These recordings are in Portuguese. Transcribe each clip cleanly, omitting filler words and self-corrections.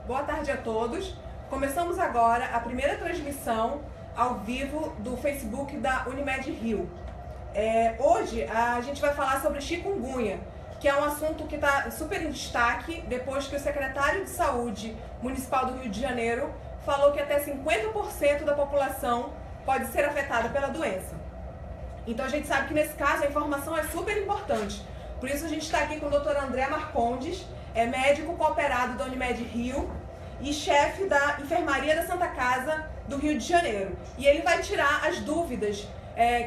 Boa tarde a todos. Começamos agora a primeira transmissão ao vivo do Facebook da Unimed Rio. Hoje a gente vai falar sobre chikungunya, que é um assunto que está super em destaque depois que o secretário de Saúde Municipal do Rio de Janeiro falou que até 50% da população pode ser afetada pela doença. Então a gente sabe que nesse caso a informação é super importante. Por isso a gente está aqui com o Dr. André Marcondes, médico cooperado da Unimed Rio e chefe da Enfermaria da Santa Casa do Rio de Janeiro. E ele vai tirar as dúvidas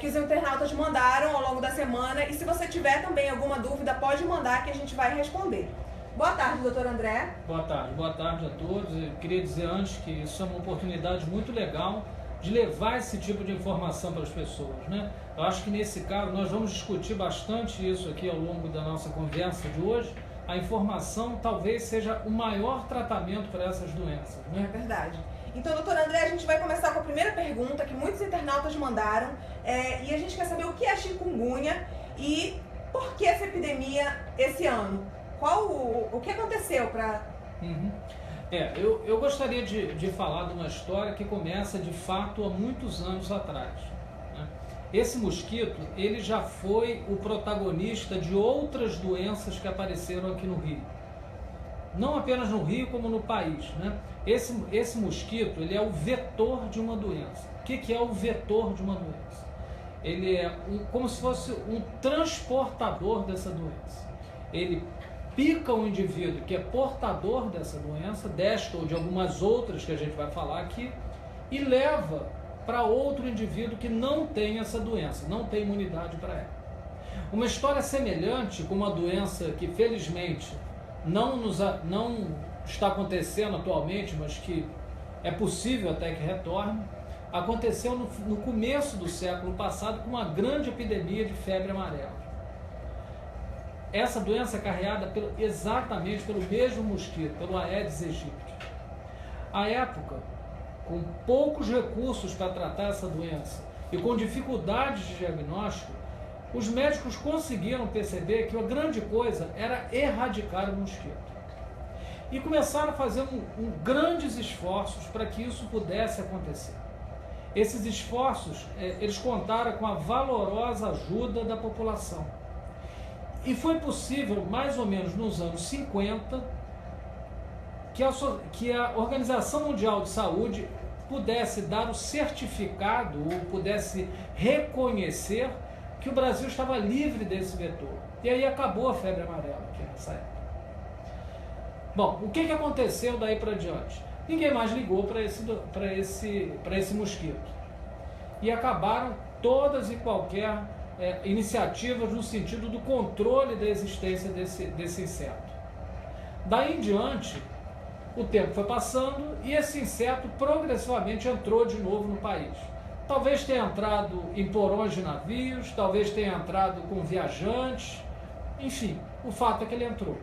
que os internautas mandaram ao longo da semana, e se você tiver também alguma dúvida, pode mandar que a gente vai responder. Boa tarde, doutor André. Boa tarde a todos. Eu queria dizer antes que isso é uma oportunidade muito legal de levar esse tipo de informação para as pessoas, né? Eu acho que nesse caso nós vamos discutir bastante isso aqui ao longo da nossa conversa de hoje. A informação talvez seja o maior tratamento para essas doenças, né? É verdade. Então, doutor André, a gente vai começar com a primeira pergunta que muitos internautas mandaram, e a gente quer saber o que é chikungunya e por que essa epidemia esse ano? O que aconteceu para... Eu gostaria de falar de uma história que começa de fato há muitos anos atrás, né? Esse mosquito, ele já foi o protagonista de outras doenças que apareceram aqui no Rio. Não apenas no Rio, como no país, né? Esse mosquito, ele é o vetor de uma doença. O que é o vetor de uma doença? Ele é como se fosse um transportador dessa doença. Ele pica um indivíduo que é portador dessa doença, desta ou de algumas outras que a gente vai falar aqui, e leva para outro indivíduo que não tem essa doença, não tem imunidade para ela. Uma história semelhante com uma doença que felizmente não está acontecendo atualmente, mas que é possível até que retorne, aconteceu no começo do século passado com uma grande epidemia de febre amarela. Essa doença é carregada exatamente pelo mesmo mosquito, pelo Aedes aegypti. À época, com poucos recursos para tratar essa doença e com dificuldades de diagnóstico, os médicos conseguiram perceber que a grande coisa era erradicar o mosquito. E começaram a fazer grandes esforços para que isso pudesse acontecer. Esses esforços, eles contaram com a valorosa ajuda da população. E foi possível, mais ou menos nos anos 50, que a Organização Mundial de Saúde pudesse dar o certificado, ou pudesse reconhecer que o Brasil estava livre desse vetor. E aí acabou a febre amarela aqui nessa época. Bom, o que aconteceu daí para diante? Ninguém mais ligou para esse mosquito. E acabaram todas e qualquer iniciativas no sentido do controle da existência desse inseto. Daí em diante, o tempo foi passando e esse inseto progressivamente entrou de novo no país. Talvez tenha entrado em porões de navios, talvez tenha entrado com viajantes, enfim, o fato é que ele entrou.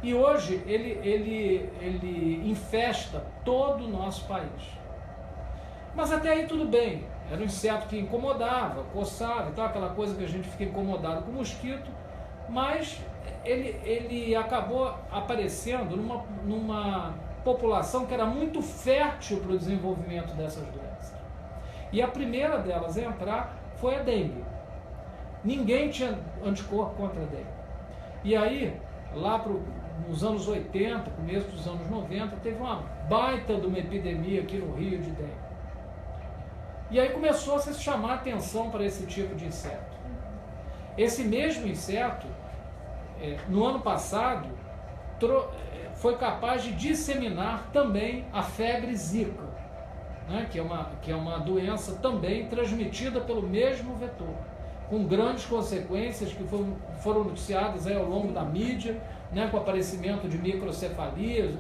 E hoje ele infesta todo o nosso país. Mas até aí tudo bem, era um inseto que incomodava, coçava e tal, aquela coisa que a gente fica incomodado com o mosquito, mas ele acabou aparecendo numa população que era muito fértil para o desenvolvimento dessas doenças. E a primeira delas a entrar foi a dengue. Ninguém tinha anticorpo contra a dengue. E aí, lá nos anos 80, começo dos anos 90, teve uma baita de uma epidemia aqui no Rio de dengue. E aí começou a se chamar atenção para esse tipo de inseto. Esse mesmo inseto, no ano passado, foi capaz de disseminar também a febre Zika, né, que é uma doença também transmitida pelo mesmo vetor, com grandes consequências que foram noticiadas aí ao longo da mídia, né, com o aparecimento de microcefalias,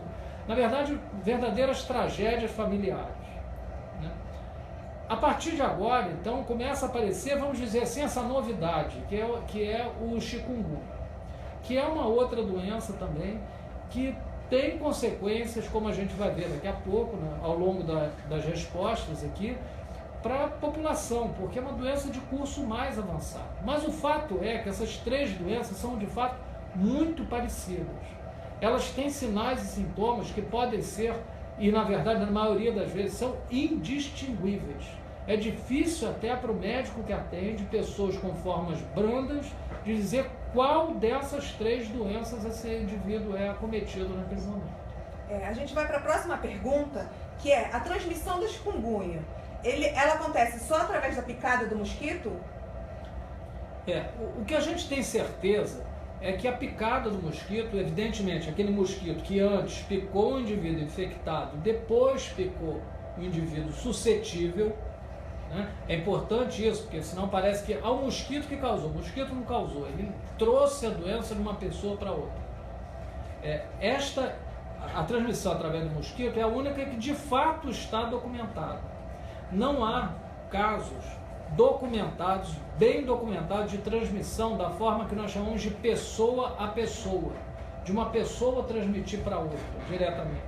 na verdade, verdadeiras tragédias familiares. Né? A partir de agora, então, começa a aparecer, vamos dizer assim, essa novidade, que é o chikungunya, que é uma outra doença também, que tem consequências, como a gente vai ver daqui a pouco, né, ao longo das respostas aqui, para a população, porque é uma doença de curso mais avançado. Mas o fato é que essas três doenças são, de fato, muito parecidas. elas têm sinais e sintomas que podem ser, e na verdade, na maioria das vezes, são indistinguíveis. É difícil até para o médico que atende pessoas com formas brandas de dizer qual dessas 3 doenças esse indivíduo é acometido naquele momento. A gente vai para a próxima pergunta, que é a transmissão do chikungunya. Ela acontece só através da picada do mosquito? O que a gente tem certeza é que a picada do mosquito, evidentemente, aquele mosquito que antes picou o indivíduo infectado, depois picou o indivíduo suscetível, né? É importante isso, porque senão parece que o mosquito que causou, o mosquito não causou, ele trouxe a doença de uma pessoa para outra. A transmissão através do mosquito é a única que de fato está documentada. Não há casos documentados, bem documentados, de transmissão da forma que nós chamamos de pessoa a pessoa, de uma pessoa transmitir para outra diretamente.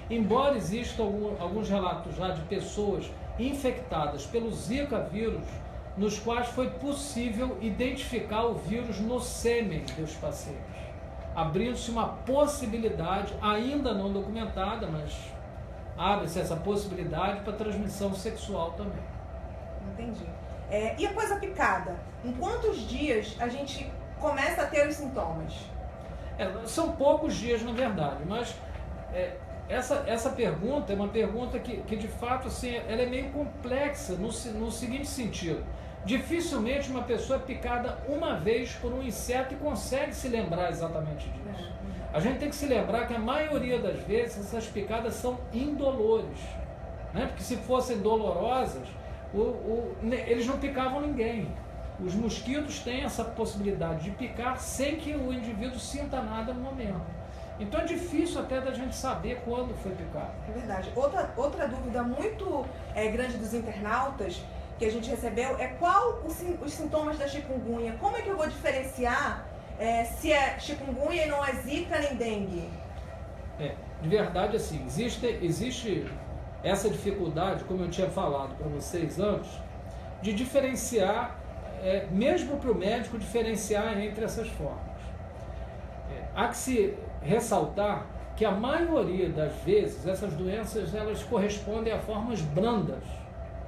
Embora existam alguns relatos já de pessoas infectadas pelo Zika vírus, nos quais foi possível identificar o vírus no sêmen dos pacientes, abrindo-se uma possibilidade, ainda não documentada, mas abre-se essa possibilidade para transmissão sexual também. Entendi. E após a picada, em quantos dias a gente começa a ter os sintomas? São poucos dias, na verdade, mas essa pergunta é uma pergunta que de fato assim, ela é meio complexa no seguinte sentido. Dificilmente uma pessoa é picada uma vez por um inseto e consegue se lembrar exatamente disso. A gente tem que se lembrar que a maioria das vezes essas picadas são indolores, né? Porque se fossem dolorosas, eles não picavam ninguém. Os mosquitos têm essa possibilidade de picar sem que o indivíduo sinta nada no momento. Então é difícil até da gente saber quando foi picado. É verdade. Outra dúvida muito grande dos internautas que a gente recebeu é qual os sintomas da chikungunya. Como é que eu vou diferenciar se é chikungunya e não é zika nem dengue? De verdade, assim, existe essa dificuldade, como eu tinha falado para vocês antes, de diferenciar, mesmo para o médico diferenciar entre essas formas. Há que se ressaltar que a maioria das vezes essas doenças elas correspondem a formas brandas,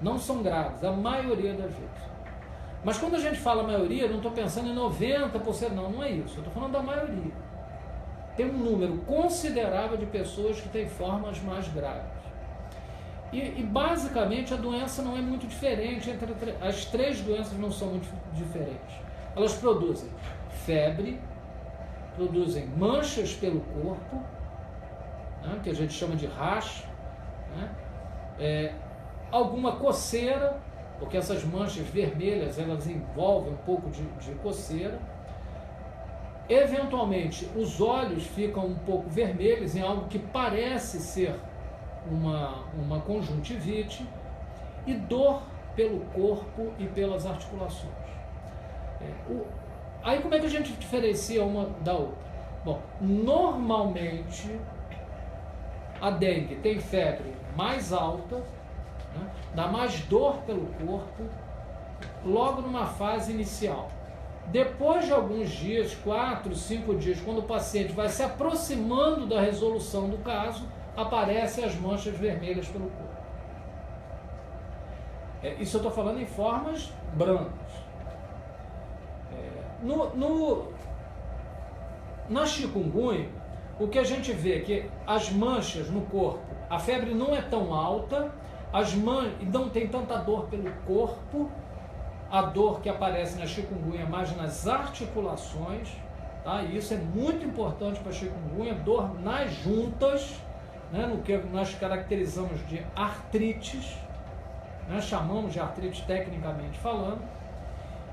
não são graves, a maioria das vezes. Mas quando a gente fala maioria, não estou pensando em 90%, não é isso, eu estou falando da maioria. Tem um número considerável de pessoas que têm formas mais graves. E basicamente a doença não é muito diferente, as 3 doenças não são muito diferentes. Elas produzem febre, produzem manchas pelo corpo, né, que a gente chama de rash, né, alguma coceira, porque essas manchas vermelhas elas envolvem um pouco de coceira. Eventualmente os olhos ficam um pouco vermelhos em algo que parece ser uma conjuntivite, e dor pelo corpo e pelas articulações. Aí como é que a gente diferencia uma da outra? Bom, normalmente a dengue tem febre mais alta, né, dá mais dor pelo corpo, logo numa fase inicial. Depois de alguns dias, 4, 5 dias, quando o paciente vai se aproximando da resolução do caso, aparecem as manchas vermelhas pelo corpo. Isso eu estou falando em formas brandas. Na chikungunya, o que a gente vê é que as manchas no corpo, a febre não é tão alta, não tem tanta dor pelo corpo, a dor que aparece na chikungunya mais nas articulações, tá? E isso é muito importante para a chikungunya, dor nas juntas, né, no que nós caracterizamos de artrites, né, chamamos de artrite tecnicamente falando,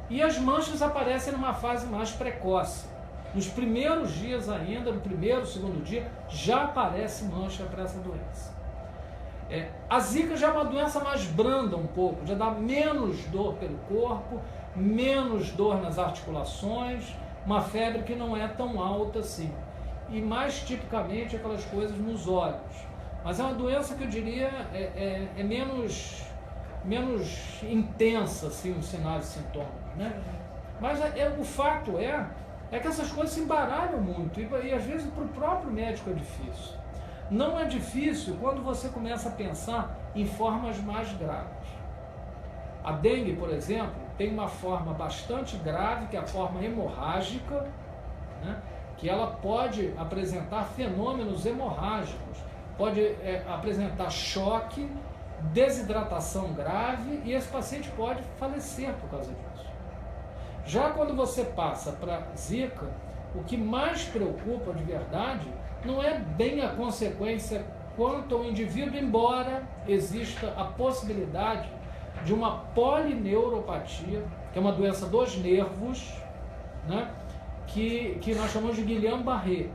e as manchas aparecem numa fase mais precoce. Nos primeiros dias ainda, no primeiro, segundo dia, já aparece mancha para essa doença. A zika já é uma doença mais branda um pouco, já dá menos dor pelo corpo, menos dor nas articulações, uma febre que não é tão alta assim. E mais tipicamente aquelas coisas nos olhos. Mas é uma doença que eu diria é menos intensa assim, os sinais e sintomas, né? Mas o fato é é que essas coisas se embaralham muito e às vezes para o próprio médico é difícil. Não é difícil quando você começa a pensar em formas mais graves. A dengue, por exemplo, tem uma forma bastante grave, que é a forma hemorrágica, né? Que ela pode apresentar fenômenos hemorrágicos, pode apresentar choque, desidratação grave e esse paciente pode falecer por causa disso. Já quando você passa para Zika, o que mais preocupa de verdade não é bem a consequência quanto ao indivíduo, embora exista a possibilidade de uma polineuropatia, que é uma doença dos nervos, né, que nós chamamos de Guillain-Barré.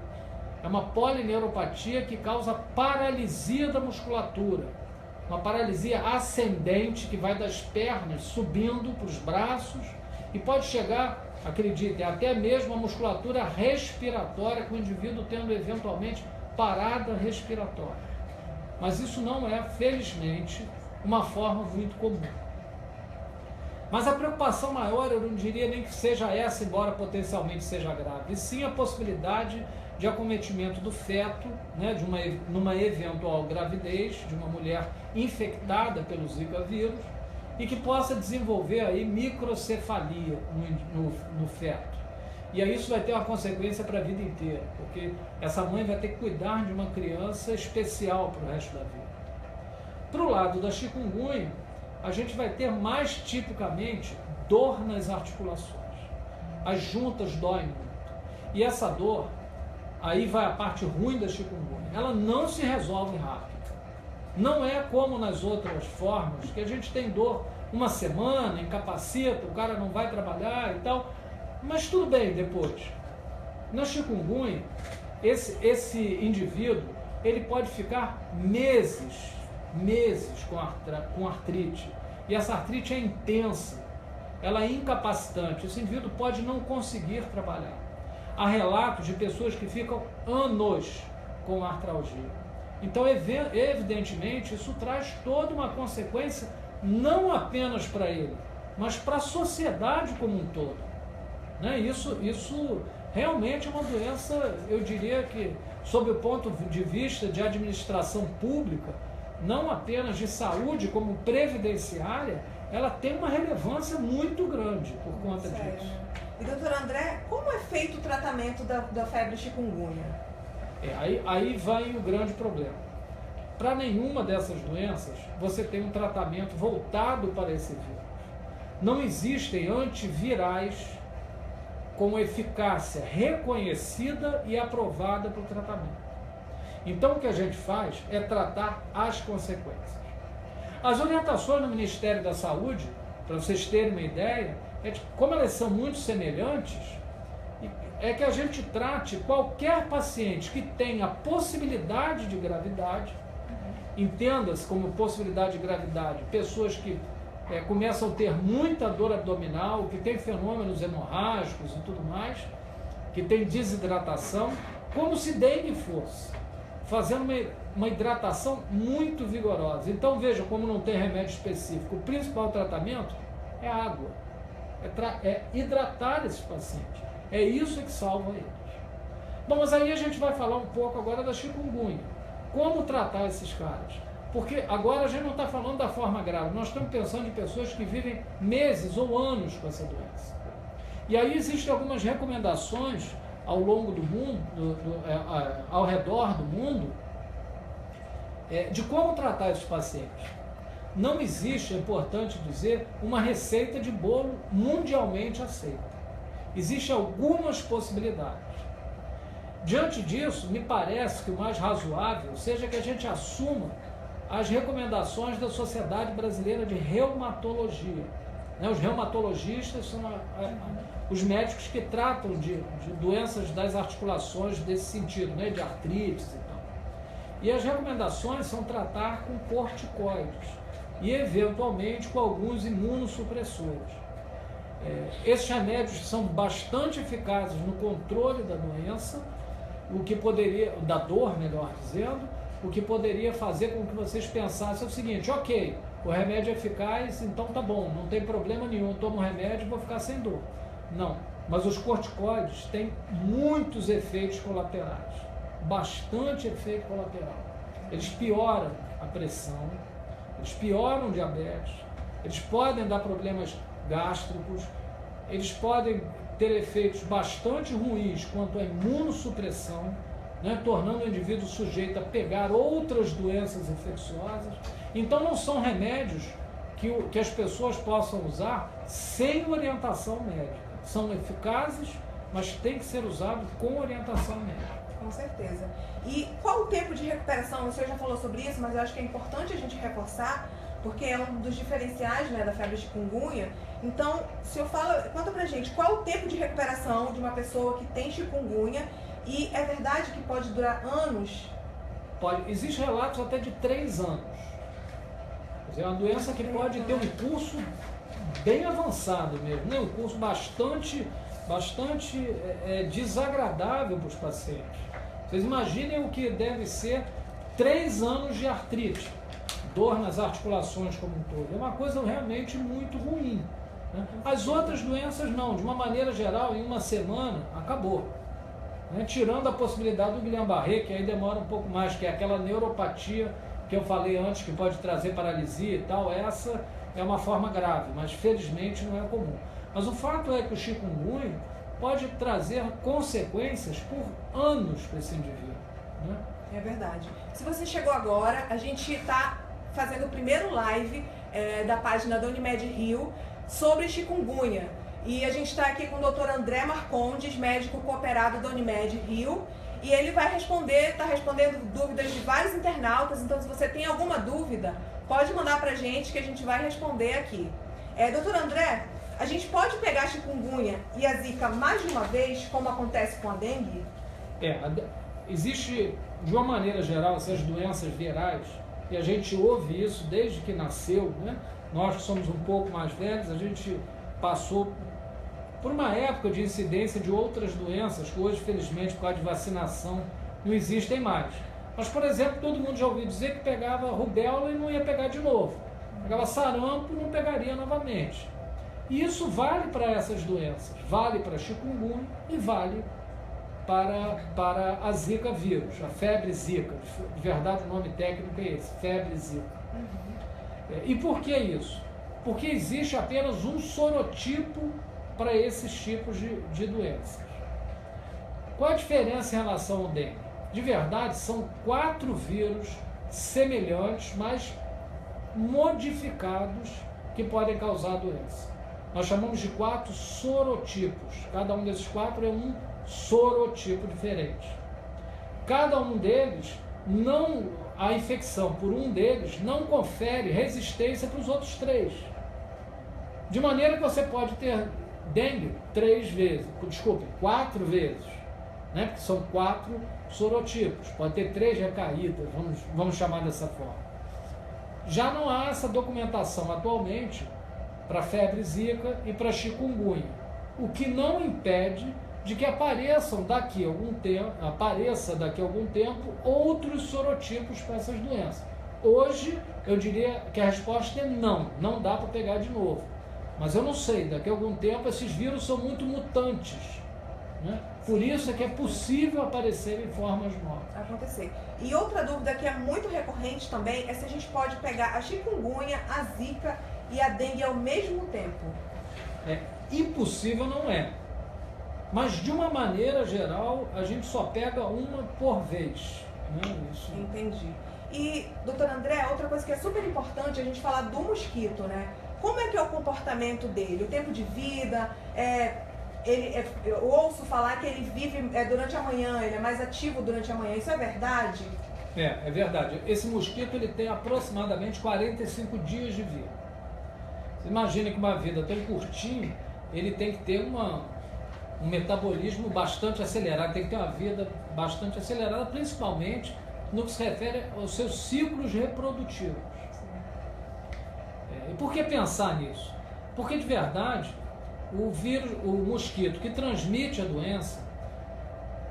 É uma polineuropatia que causa paralisia da musculatura, uma paralisia ascendente que vai das pernas subindo para os braços e pode chegar, acreditem, até mesmo a musculatura respiratória, com o indivíduo tendo eventualmente parada respiratória. Mas isso não é, felizmente, uma forma muito comum. Mas a preocupação maior, eu não diria nem que seja essa, embora potencialmente seja grave, e sim a possibilidade de acometimento do feto, né, numa eventual gravidez, de uma mulher infectada pelo Zika vírus, e que possa desenvolver aí microcefalia no feto. E aí isso vai ter uma consequência para a vida inteira, porque essa mãe vai ter que cuidar de uma criança especial para o resto da vida. Para o lado da chikungunya, a gente vai ter mais tipicamente dor nas articulações. As juntas doem muito. E essa dor, aí vai a parte ruim da chikungunya, ela não se resolve rápido. Não é como nas outras formas, que a gente tem dor uma semana, incapacita, o cara não vai trabalhar e tal, mas tudo bem depois. Na chikungunya, esse indivíduo, ele pode ficar meses com artrite, e essa artrite é intensa, ela é incapacitante, esse indivíduo pode não conseguir trabalhar. Há relatos de pessoas que ficam anos com artralgia. Então, evidentemente, isso traz toda uma consequência, não apenas para ele, mas para a sociedade como um todo. Né? Isso realmente é uma doença, eu diria que, sob o ponto de vista de administração pública, não apenas de saúde, como previdenciária, ela tem uma relevância muito grande por conta disso. E, doutor André, como é feito o tratamento da febre chikungunya? Aí vai o grande problema. Para nenhuma dessas doenças, você tem um tratamento voltado para esse vírus. Não existem antivirais com eficácia reconhecida e aprovada para o tratamento. Então, o que a gente faz é tratar as consequências. As orientações do Ministério da Saúde, para vocês terem uma ideia, como elas são muito semelhantes, é que a gente trate qualquer paciente que tenha possibilidade de gravidade, entenda-se como possibilidade de gravidade, pessoas que começam a ter muita dor abdominal, que tem fenômenos hemorrágicos e tudo mais, que tem desidratação, como se dengue fosse, fazendo uma hidratação muito vigorosa. Então veja como não tem remédio específico. O principal tratamento é água, é hidratar esses pacientes. É isso que salva eles. Bom, mas aí a gente vai falar um pouco agora da chikungunya. Como tratar esses caras? Porque agora a gente não está falando da forma grave, nós estamos pensando em pessoas que vivem meses ou anos com essa doença. E aí existem algumas recomendações ao longo do mundo, ao redor do mundo, de como tratar esses pacientes. Não existe, é importante dizer, uma receita de bolo mundialmente aceita. Existem algumas possibilidades. Diante disso, me parece que o mais razoável seja que a gente assuma as recomendações da Sociedade Brasileira de Reumatologia. Os reumatologistas são os médicos que tratam de doenças das articulações desse sentido, de artrites e tal. E as recomendações são tratar com corticoides e, eventualmente, com alguns imunossupressores. Esses remédios são bastante eficazes no controle da doença, da dor, melhor dizendo, o que poderia fazer com que vocês pensassem o seguinte: ok, o remédio é eficaz, então tá bom, não tem problema nenhum, eu tomo o remédio e vou ficar sem dor. Não, Mas os corticoides têm muitos efeitos colaterais, bastante efeito colateral. Eles pioram a pressão, eles pioram o diabetes, eles podem dar problemas gástricos, eles podem ter efeitos bastante ruins quanto à imunossupressão, né, tornando o indivíduo sujeito a pegar outras doenças infecciosas. Então não são remédios que as pessoas possam usar sem orientação médica. São eficazes, mas tem que ser usado com orientação médica. Com certeza. E qual o tempo de recuperação? Você já falou sobre isso, mas eu acho que é importante a gente reforçar, porque é um dos diferenciais, né, da febre chikungunya. Então, se eu falo, conta pra gente, qual o tempo de recuperação de uma pessoa que tem chikungunya? E é verdade que pode durar anos? Pode. Existem relatos até de 3 anos. Quer dizer, é uma doença que pode ter um curso bem avançado mesmo, né? Um curso bastante desagradável para os pacientes. Vocês imaginem o que deve ser 3 anos de artrite, dor nas articulações como um todo. É uma coisa realmente muito ruim, né? As outras doenças não, de uma maneira geral, em uma semana, acabou. Né? Tirando a possibilidade do Guillain-Barré, que aí demora um pouco mais, que é aquela neuropatia que eu falei antes, que pode trazer paralisia e tal. Essa é uma forma grave, mas felizmente não é comum. Mas o fato é que o chikungunya pode trazer consequências por anos para esse indivíduo, né? É verdade. Se você chegou agora, a gente está fazendo o primeiro live da página da Unimed Rio sobre chikungunya. E a gente está aqui com o Dr. André Marcondes, médico cooperado da Unimed Rio, e ele vai está respondendo dúvidas de vários internautas. Então, se você tem alguma dúvida, pode mandar para a gente que a gente vai responder aqui. Doutor André, a gente pode pegar a chikungunya e a zika mais de uma vez, como acontece com a dengue? Existe, de uma maneira geral, essas doenças virais, e a gente ouve isso desde que nasceu, né? Nós que somos um pouco mais velhos, a gente passou por uma época de incidência de outras doenças que hoje, felizmente, por causa de vacinação, não existem mais. Mas, por exemplo, todo mundo já ouviu dizer que pegava rubéola e não ia pegar de novo. Pegava sarampo e não pegaria novamente. E isso vale para essas doenças, vale para chikungunya e vale para a zika vírus, a febre zika. De verdade, o nome técnico é esse, febre zika. E por que isso? Porque existe apenas um sorotipo para esses tipos de doenças. Qual a diferença em relação ao dengue? De verdade, são 4 vírus semelhantes, mas modificados, que podem causar a doença. Nós chamamos de 4 sorotipos. Cada um desses 4 é um sorotipo diferente. Cada um deles, a infecção por um deles não confere resistência para os outros 3. De maneira que você pode ter dengue 4 vezes, né? Porque são 4 sorotipos, pode ter 3 recaídas, vamos chamar dessa forma. Já não há essa documentação atualmente para febre zika e para chikungunya, o que não impede de que apareça daqui a algum tempo outros sorotipos para essas doenças. Hoje, eu diria que a resposta é não dá para pegar de novo. Mas eu não sei, daqui a algum tempo esses vírus são muito mutantes, né? Por isso é que é possível aparecer em formas novas. Acontecer. E outra dúvida que é muito recorrente também é se a gente pode pegar a chikungunya, a zika e a dengue ao mesmo tempo. Impossível não é. Mas de uma maneira geral, a gente só pega uma por vez, né? Isso. Entendi. E, doutor André, outra coisa que é super importante é a gente falar do mosquito, né? Como é que é o comportamento dele? O tempo de vida? Eu ouço falar que ele vive durante a manhã, ele é mais ativo durante a manhã. Isso é verdade? É verdade. Esse mosquito ele tem aproximadamente 45 dias de vida. Você imagina que uma vida tão curtinha, ele tem que ter um metabolismo bastante acelerado, tem que ter uma vida bastante acelerada, principalmente no que se refere aos seus ciclos reprodutivos. E por que pensar nisso? Porque, de verdade, o mosquito que transmite a doença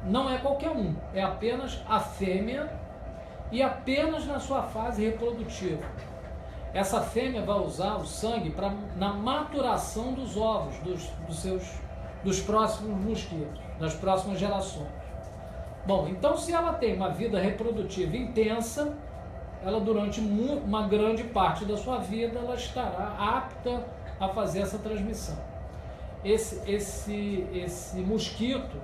não é qualquer um, é apenas a fêmea e apenas na sua fase reprodutiva. Essa fêmea vai usar o sangue na maturação dos ovos dos seus dos próximos mosquitos, das próximas gerações. Bom, então se ela tem uma vida reprodutiva intensa, ela durante uma grande parte da sua vida ela estará apta a fazer essa transmissão. Esse mosquito,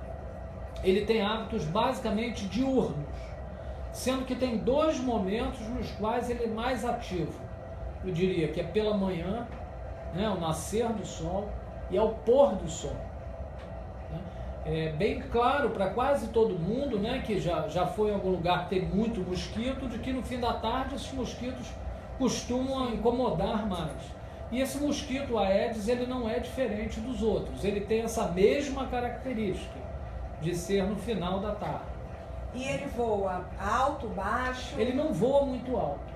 ele tem hábitos basicamente diurnos, sendo que tem 2 momentos nos quais ele é mais ativo. Eu diria que é pela manhã, né, ao nascer do sol, e ao pôr do sol. É bem claro para quase todo mundo, né, que já foi em algum lugar que tem muito mosquito, de que no fim da tarde esses mosquitos costumam incomodar mais. E esse mosquito, o Aedes, ele não é diferente dos outros. Ele tem essa mesma característica de ser no final da tarde. E ele voa alto, baixo? Ele não voa muito alto.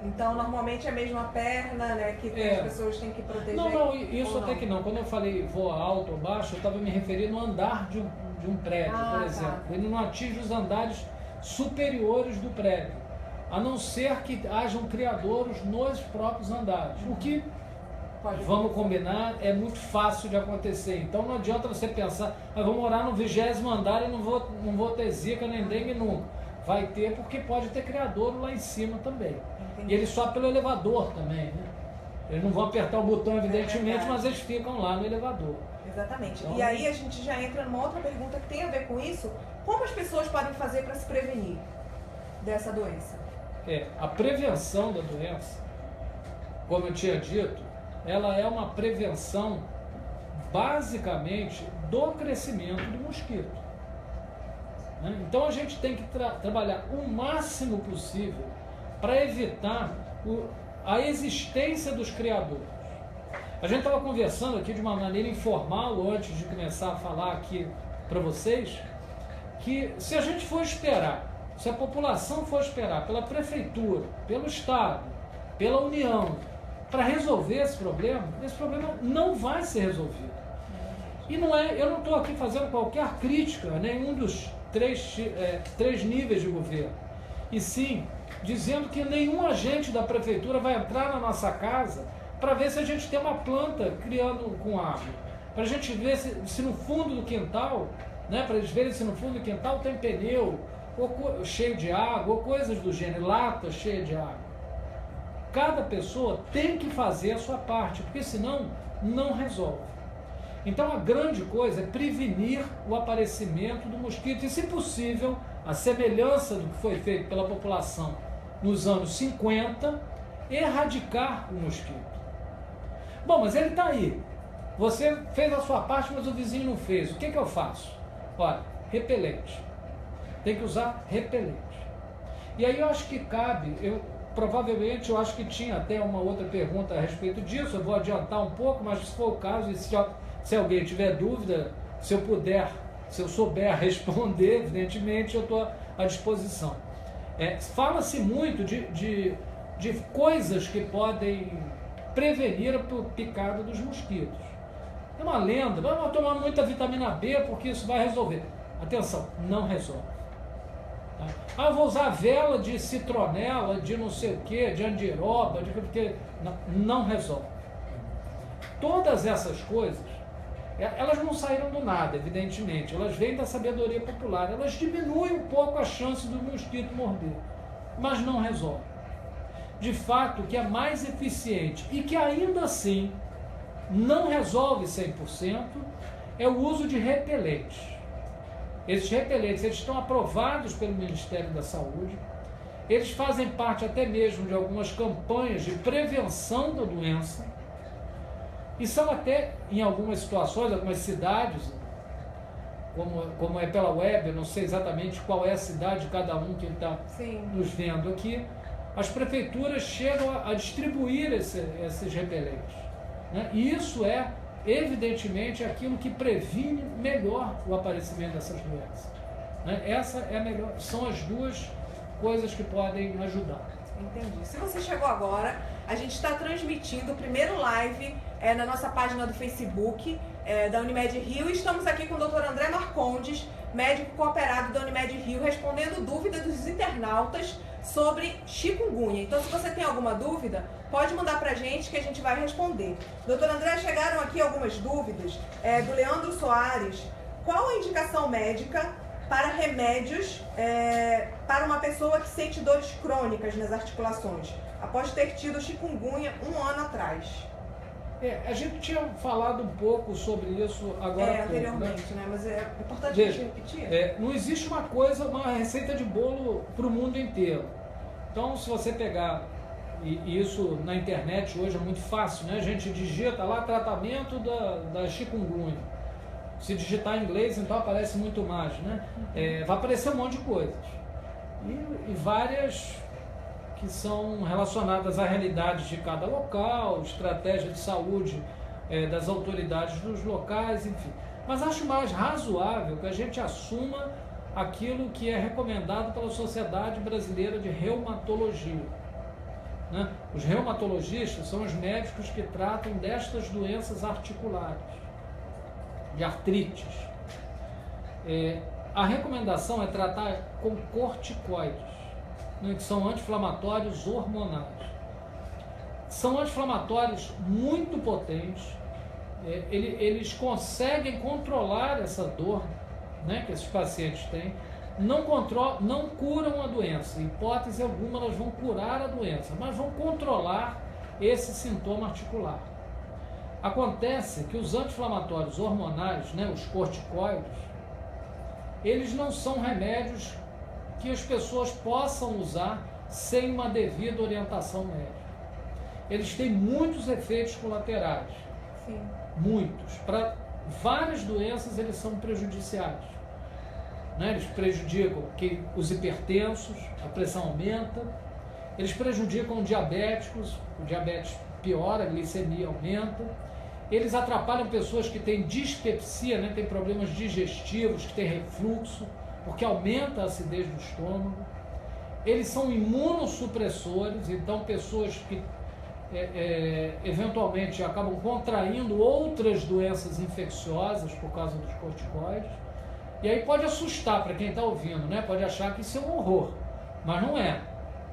Então, normalmente é a mesma perna, né, que as pessoas têm que proteger? Não, isso até que não. Quando eu falei voa alto ou baixo, eu estava me referindo ao andar de um prédio, por exemplo. Tá. Ele não atinge os andares superiores do prédio, a não ser que hajam criadouros nos próprios andares. O que, vamos combinar, é muito fácil de acontecer. Então não adianta você pensar, vou morar no 20º andar e não vou ter zika nem dengue nunca. Vai ter, porque pode ter criadouro lá em cima também. Entendi. E eles sobem pelo elevador também, né? Eles não vão apertar o botão, evidentemente, mas eles ficam lá no elevador. Exatamente. Então, e aí a gente já entra numa outra pergunta que tem a ver com isso. Como as pessoas podem fazer para se prevenir dessa doença? A prevenção da doença, como eu tinha dito, ela é uma prevenção basicamente do crescimento do mosquito. Então a gente tem que trabalhar o máximo possível para evitar a existência dos criadores. A gente estava conversando aqui de uma maneira informal antes de começar a falar aqui para vocês, que se a gente for esperar, se a população for esperar pela prefeitura, pelo Estado, pela União, para resolver esse problema não vai ser resolvido. E eu não estou aqui fazendo qualquer crítica a nenhum dos três níveis de governo, e sim dizendo que nenhum agente da prefeitura vai entrar na nossa casa para ver se a gente tem uma planta criando com árvore, para a gente ver se no fundo do quintal, né, para eles verem se no fundo do quintal tem pneu ou cheio de água, ou coisas do gênero, lata cheia de água. Cada pessoa tem que fazer a sua parte, porque senão não resolve. Então a grande coisa é prevenir o aparecimento do mosquito e, se possível, a semelhança do que foi feito pela população nos anos 50, erradicar o mosquito. Bom, mas ele está aí. Você fez a sua parte, mas o vizinho não fez. O que eu faço? Olha, repelente. Tem que usar repelente. E aí eu acho que cabe, provavelmente eu acho que tinha até uma outra pergunta a respeito disso, eu vou adiantar um pouco, mas se for o caso, se alguém tiver dúvida, se eu souber responder, evidentemente eu estou à disposição. Fala-se muito de coisas que podem prevenir a picada dos mosquitos. É uma lenda, vamos tomar muita vitamina B porque isso vai resolver. Atenção, não resolve. Tá? Eu vou usar vela de citronela, de não sei o que, de andiroba, não resolve. Todas essas coisas, elas não saíram do nada, evidentemente, elas vêm da sabedoria popular, elas diminuem um pouco a chance do mosquito morder, mas não resolve. De fato, o que é mais eficiente e que ainda assim não resolve 100% é o uso de repelentes. Esses repelentes, eles estão aprovados pelo Ministério da Saúde, eles fazem parte até mesmo de algumas campanhas de prevenção da doença, e são até, em algumas situações, algumas cidades, como é pela web, eu não sei exatamente qual é a cidade de cada um que está nos vendo aqui, as prefeituras chegam a distribuir esses repelentes. Né? E isso é, evidentemente, aquilo que previne melhor o aparecimento dessas doenças. Né? Essa é a melhor, são as duas coisas que podem ajudar. Entendi. Se você chegou agora, a gente está transmitindo o primeiro live na nossa página do Facebook da Unimed Rio, e estamos aqui com o Dr. André Marcondes, médico cooperado da Unimed Rio, respondendo dúvidas dos internautas sobre chikungunya. Então, se você tem alguma dúvida, pode mandar pra gente que a gente vai responder. Doutor André, chegaram aqui algumas dúvidas do Leandro Soares. Qual a indicação médica para remédios para uma pessoa que sente dores crônicas nas articulações, após ter tido chikungunya 1 ano atrás? A gente tinha falado um pouco sobre isso agora anteriormente, né? Mas é importante Veja, a gente repetir. Não existe uma receita de bolo para o mundo inteiro. Então, se você pegar, e isso na internet hoje é muito fácil, né? A gente digita lá tratamento da chikungunya. Se digitar em inglês, então aparece muito mais, né? Vai aparecer um monte de coisas. E várias que são relacionadas à realidade de cada local, estratégia de saúde das autoridades dos locais, enfim. Mas acho mais razoável que a gente assuma aquilo que é recomendado pela Sociedade Brasileira de Reumatologia, né? Os reumatologistas são os médicos que tratam destas doenças articulares, de artrites. A recomendação é tratar com corticoides, né, que são anti-inflamatórios hormonais. São anti-inflamatórios muito potentes, eles conseguem controlar essa dor, né, que esses pacientes têm, não curam a doença, em hipótese alguma elas vão curar a doença, mas vão controlar esse sintoma articular. Acontece que os anti-inflamatórios hormonais, né, os corticoides, eles não são remédios que as pessoas possam usar sem uma devida orientação médica. Eles têm muitos efeitos colaterais. Sim. Muitos. Para várias doenças eles são prejudiciais, né? Eles prejudicam os hipertensos, a pressão aumenta. Eles prejudicam diabéticos, o diabetes piora, a glicemia aumenta. Eles atrapalham pessoas que têm dispepsia, né? Tem problemas digestivos, que têm refluxo, porque aumenta a acidez do estômago. Eles são imunossupressores, então pessoas que eventualmente acabam contraindo outras doenças infecciosas por causa dos corticoides. E aí pode assustar para quem está ouvindo, né? Pode achar que isso é um horror, mas não é.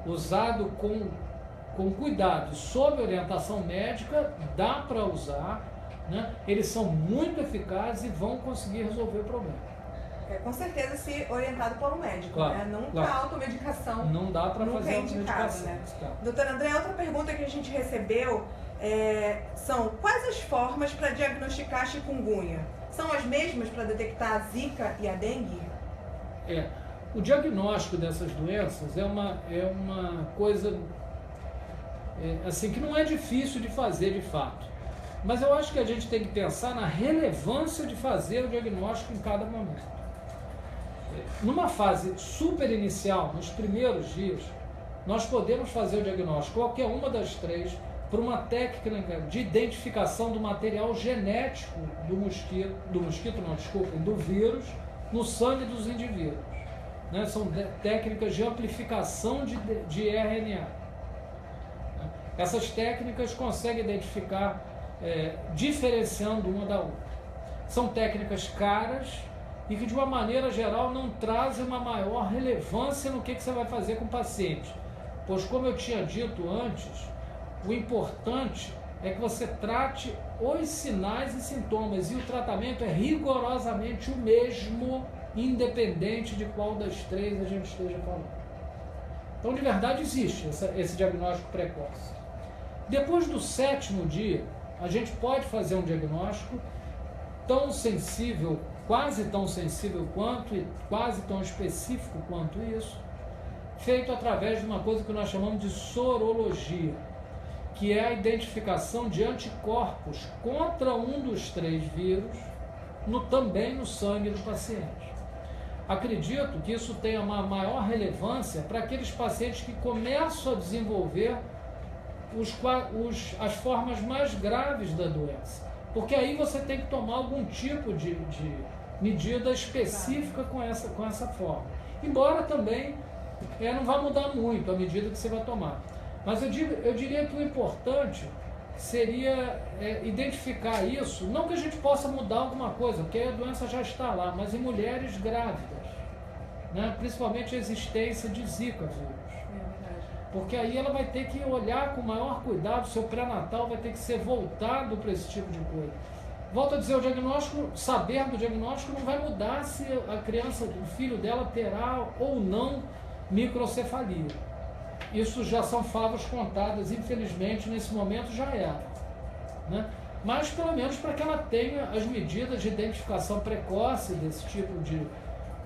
Usado com cuidado, sob orientação médica, dá para usar, né? Eles são muito eficazes e vão conseguir resolver o problema. Com certeza, se orientado por um médico, claro, né? Nunca claro. A automedicação não dá para fazer automedicação, né? Doutor André, outra pergunta que a gente recebeu são: quais as formas para diagnosticar a chikungunya? São as mesmas para detectar a zika e a dengue? O diagnóstico dessas doenças é uma coisa assim, que não é difícil de fazer de fato. Mas eu acho que a gente tem que pensar na relevância de fazer o diagnóstico em cada momento. Numa fase super inicial, nos primeiros dias, nós podemos fazer o diagnóstico, qualquer uma das três, por uma técnica de identificação do material genético do vírus no sangue dos indivíduos, né? São técnicas de amplificação de RNA. Essas técnicas conseguem identificar diferenciando uma da outra. São técnicas caras e que de uma maneira geral não trazem uma maior relevância no que você vai fazer com o paciente, pois, como eu tinha dito antes, o importante é que você trate os sinais e sintomas, e o tratamento é rigorosamente o mesmo, independente de qual das três a gente esteja falando. Então, de verdade, existe esse diagnóstico precoce. Depois do 7º dia, a gente pode fazer um diagnóstico tão sensível, quase tão sensível quanto e quase tão específico quanto isso, feito através de uma coisa que nós chamamos de sorologia, que é a identificação de anticorpos contra um dos 3 vírus, também no sangue do paciente. Acredito que isso tenha uma maior relevância para aqueles pacientes que começam a desenvolver as formas mais graves da doença, porque aí você tem que tomar algum tipo de medida específica com essa forma, embora também não vai mudar muito a medida que você vai tomar. Mas eu diria que o importante seria identificar isso, não que a gente possa mudar alguma coisa, porque a doença já está lá, mas em mulheres grávidas, né? Principalmente a existência de Zika vírus. Porque aí ela vai ter que olhar com maior cuidado, o seu pré-natal vai ter que ser voltado para esse tipo de coisa. Volto a dizer, o diagnóstico, saber do diagnóstico não vai mudar se a criança, o filho dela terá ou não microcefalia. Isso já são favas contadas, infelizmente, nesse momento já era, né? Mas pelo menos para que ela tenha as medidas de identificação precoce desse tipo de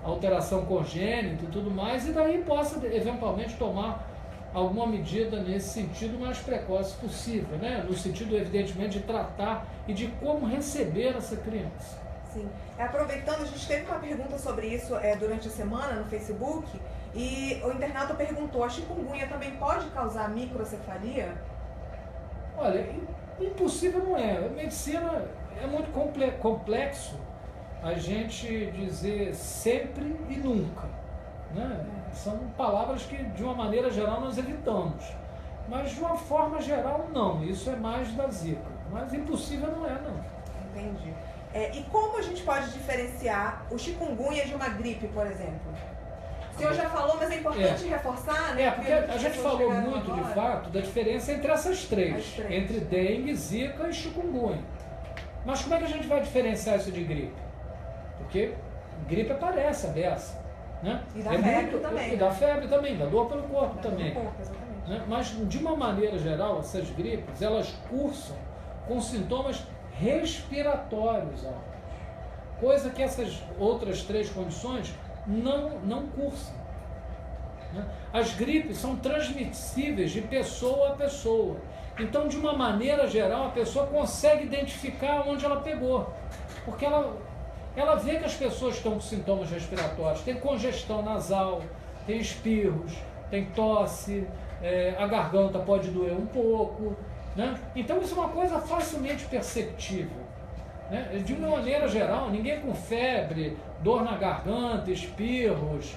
alteração congênita e tudo mais, e daí possa eventualmente tomar alguma medida nesse sentido mais precoce possível, né? No sentido, evidentemente, de tratar e de como receber essa criança. Sim. Aproveitando, a gente teve uma pergunta sobre isso durante a semana no Facebook, e o internauta perguntou, a chikungunya também pode causar microcefalia? Olha, impossível não é. A medicina é muito complexo a gente dizer sempre e nunca, né? São palavras que, de uma maneira geral, nós evitamos. Mas, de uma forma geral, não. Isso é mais da Zika. Mas impossível não é, não. Entendi. E como a gente pode diferenciar o chikungunya de uma gripe, por exemplo? O senhor já falou, mas é importante reforçar, né? Porque a gente falou muito, de fato, da diferença entre essas três. Entre dengue, Zika e chikungunya. Mas como é que a gente vai diferenciar isso de gripe? Porque gripe aparece a beça. Né? E da febre também. E da febre também, da dor pelo corpo também. Corpo, exatamente. Né? Mas, de uma maneira geral, essas gripes, elas cursam com sintomas respiratórios altos. Coisa que essas outras três condições não cursam. Né? As gripes são transmissíveis de pessoa a pessoa. Então, de uma maneira geral, a pessoa consegue identificar onde ela pegou. Porque ela vê que as pessoas estão com sintomas respiratórios, tem congestão nasal, tem espirros, tem tosse, a garganta pode doer um pouco, né? Então isso é uma coisa facilmente perceptível, né? De uma maneira geral, ninguém com febre, dor na garganta, espirros,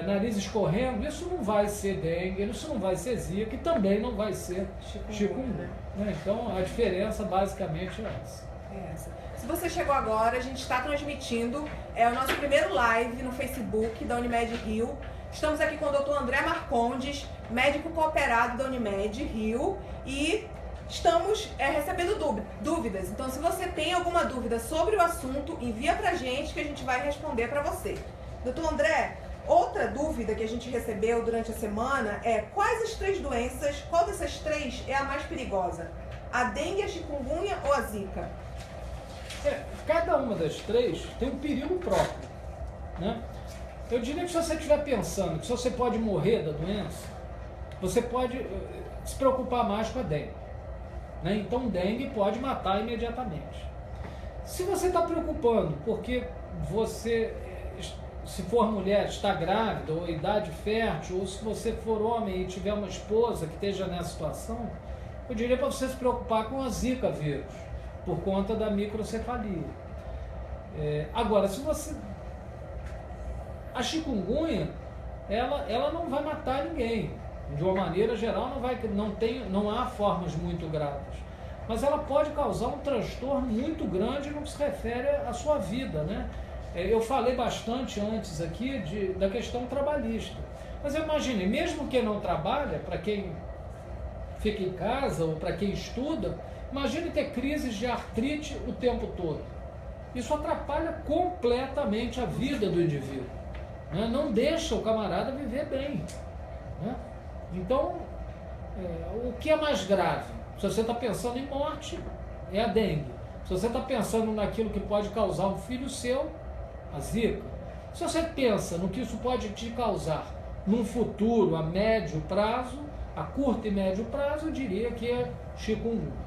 nariz escorrendo, isso não vai ser dengue, isso não vai ser Zika e também não vai ser chikungunya, né? Então a diferença basicamente é essa. Se você chegou agora, a gente está transmitindo o nosso primeiro live no Facebook da Unimed Rio. Estamos aqui com o Dr. André Marcondes, médico cooperado da Unimed Rio, e estamos recebendo dúvidas. Então, se você tem alguma dúvida sobre o assunto, envia para a gente que a gente vai responder para você. Dr. André, outra dúvida que a gente recebeu durante a semana é quais as três doenças, qual dessas três é a mais perigosa? A dengue, a chikungunya ou a Zika? Cada uma das três tem um perigo próprio, né? Eu diria que se você estiver pensando que se você pode morrer da doença, você pode se preocupar mais com a dengue, né? Então dengue pode matar imediatamente. Se você está preocupando porque você, se for mulher, está grávida ou idade fértil, ou se você for homem e tiver uma esposa que esteja nessa situação, eu diria para você se preocupar com a Zika vírus, por conta da microcefalia. Agora, se você... A chikungunya, ela não vai matar ninguém. De uma maneira geral, não há formas muito graves. Mas ela pode causar um transtorno muito grande no que se refere à sua vida, né? Eu falei bastante antes aqui da questão trabalhista. Mas imagine, mesmo quem não trabalha, para quem fica em casa ou para quem estuda, imagine ter crises de artrite o tempo todo. Isso atrapalha completamente a vida do indivíduo, né? Não deixa o camarada viver bem, né? Então, o que é mais grave? Se você está pensando em morte, é a dengue. Se você está pensando naquilo que pode causar um filho seu, a Zika. Se você pensa no que isso pode te causar num futuro a médio prazo, a curto e médio prazo, eu diria que é chikungunya.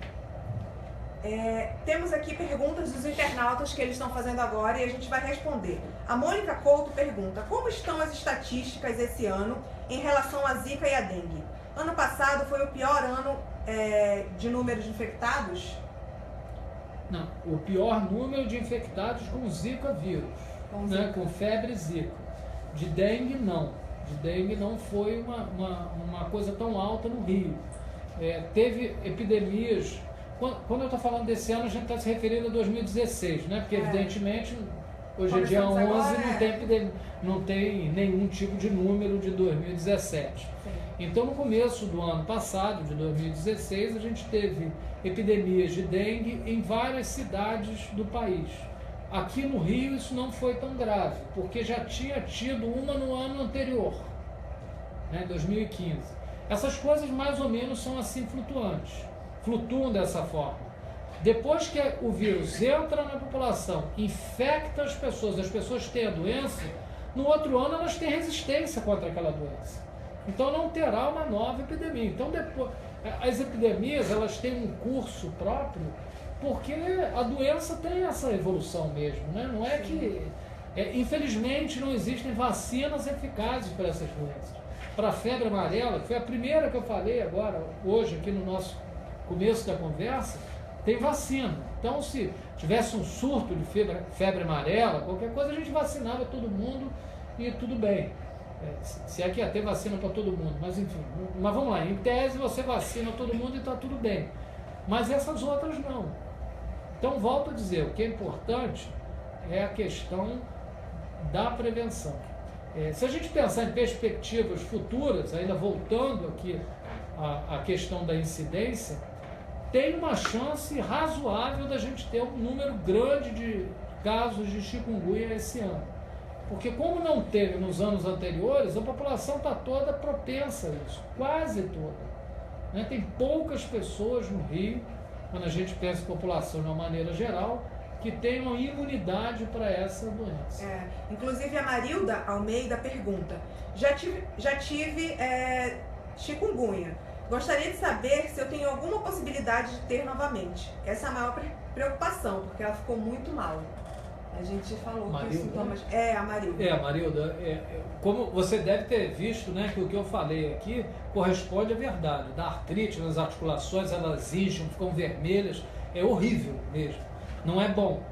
Temos aqui perguntas dos internautas que eles estão fazendo agora e a gente vai responder. A Mônica Couto pergunta: como estão as estatísticas esse ano em relação à Zika e à dengue? Ano passado foi o pior ano de número de infectados? Não, o pior número de infectados com Zika vírus, né, com febre Zika. De dengue, não. De dengue não foi uma coisa tão alta no Rio. Teve epidemias. Quando eu estou falando desse ano, a gente está se referindo a 2016, né? Porque, evidentemente, Hoje é dia 11, agora, não tem nenhum tipo de número de 2017. Sim. Então, no começo do ano passado, de 2016, a gente teve epidemias de dengue em várias cidades do país. Aqui no Rio isso não foi tão grave, porque já tinha tido uma no ano anterior, né, 2015. Essas coisas mais ou menos são assim flutuantes, flutuam dessa forma. Depois que o vírus entra na população, infecta as pessoas têm a doença, no outro ano elas têm resistência contra aquela doença. Então não terá uma nova epidemia. Então depois, as epidemias elas têm um curso próprio, porque a doença tem essa evolução mesmo, né? Não é que... infelizmente não existem vacinas eficazes para essas doenças. Para a febre amarela, que foi a primeira que eu falei agora, hoje, aqui no nosso começo da conversa, tem vacina. Então, se tivesse um surto de febre amarela, qualquer coisa, a gente vacinava todo mundo e tudo bem. Se é que ia ter vacina para todo mundo, mas enfim. Mas vamos lá, em tese você vacina todo mundo e está tudo bem. Mas essas outras não. Então, volto a dizer, o que é importante é a questão da prevenção. Se a gente pensar em perspectivas futuras, ainda voltando aqui à questão da incidência, tem uma chance razoável da gente ter um número grande de casos de chikungunya esse ano. Porque como não teve nos anos anteriores, a população está toda propensa a isso, quase toda. Né? Tem poucas pessoas no Rio, quando a gente pensa em população de uma maneira geral, que tenham imunidade para essa doença. Inclusive a Marilda Almeida pergunta, já tive chikungunya. Gostaria de saber se eu tenho alguma possibilidade de ter novamente. Essa é a maior preocupação, porque ela ficou muito mal. A gente falou que os sintomas... a Marilda. A Marilda, como você deve ter visto, né, que o que eu falei aqui corresponde à verdade. Da artrite nas articulações, elas incham, ficam vermelhas, é horrível mesmo. Não é bom.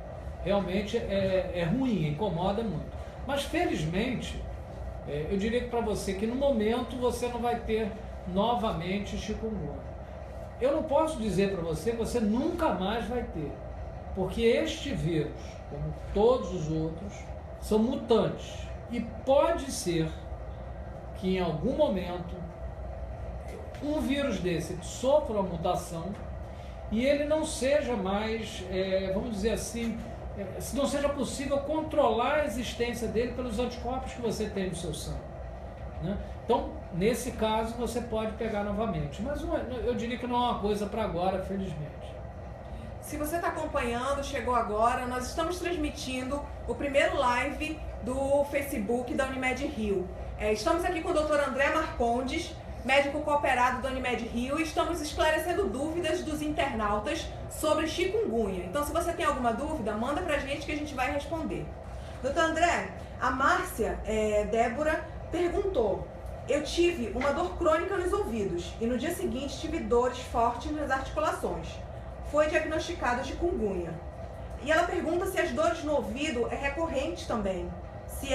Realmente é ruim, incomoda muito. Mas felizmente, eu diria que para você que no momento você não vai ter novamente chikungunya. Eu não posso dizer para você que você nunca mais vai ter, porque este vírus, como todos os outros, são mutantes e pode ser que em algum momento um vírus desse sofra uma mutação e ele não seja mais, vamos dizer assim, não seja possível controlar a existência dele pelos anticorpos que você tem no seu sangue, né? Então, nesse caso, você pode pegar novamente. Mas eu diria que não é uma coisa para agora, felizmente. Se você está acompanhando, chegou agora, nós estamos transmitindo o primeiro live do Facebook da Unimed Rio. Estamos aqui com o Dr. André Marcondes, médico cooperado da Unimed Rio, e estamos esclarecendo dúvidas dos internautas sobre chikungunya. Então, se você tem alguma dúvida, manda pra gente que a gente vai responder. Dr. André, a Márcia Débora perguntou: eu tive uma dor crônica nos ouvidos e no dia seguinte tive dores fortes nas articulações. Foi diagnosticado chikungunya. E ela pergunta se as dores no ouvido é recorrente também. Se